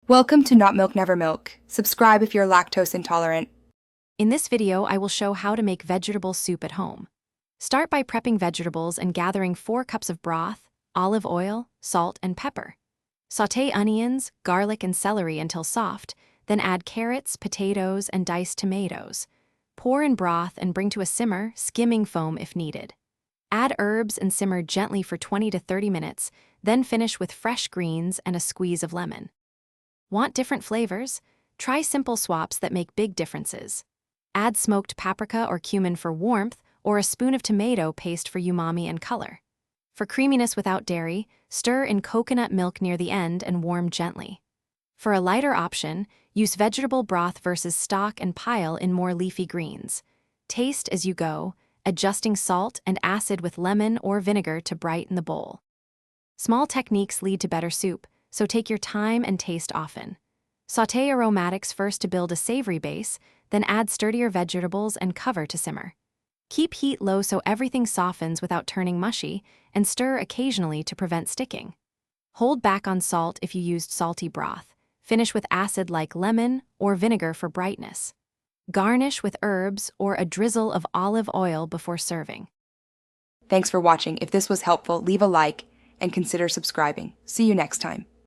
Welcome to Not Milk Never Milk. Subscribe if you're lactose intolerant. In this video, I will show how to make vegetable soup at home. Start by prepping vegetables and gathering 4 cups of broth, olive oil, salt, and pepper. Sauté onions, garlic, and celery until soft, then add carrots, potatoes, and diced tomatoes. Pour in broth and bring to a simmer, skimming foam if needed. Add herbs and simmer gently for 20 to 30 minutes, then finish with fresh greens and a squeeze of lemon. Want different flavors? Try simple swaps that make big differences. Add smoked paprika or cumin for warmth, or a spoon of tomato paste for umami and color. For creaminess without dairy, stir in coconut milk near the end and warm gently. For a lighter option, use vegetable broth versus stock and pile in more leafy greens. Taste as you go, adjusting salt and acid with lemon or vinegar to brighten the bowl. Small techniques lead to better soup, so take your time and taste often. Sauté aromatics first to build a savory base, then add sturdier vegetables and cover to simmer. Keep heat low so everything softens without turning mushy, and stir occasionally to prevent sticking. Hold back on salt if you used salty broth. Finish with acid like lemon or vinegar for brightness. Garnish with herbs or a drizzle of olive oil before serving. Thanks for watching. If this was helpful, leave a like and consider subscribing. See you next time.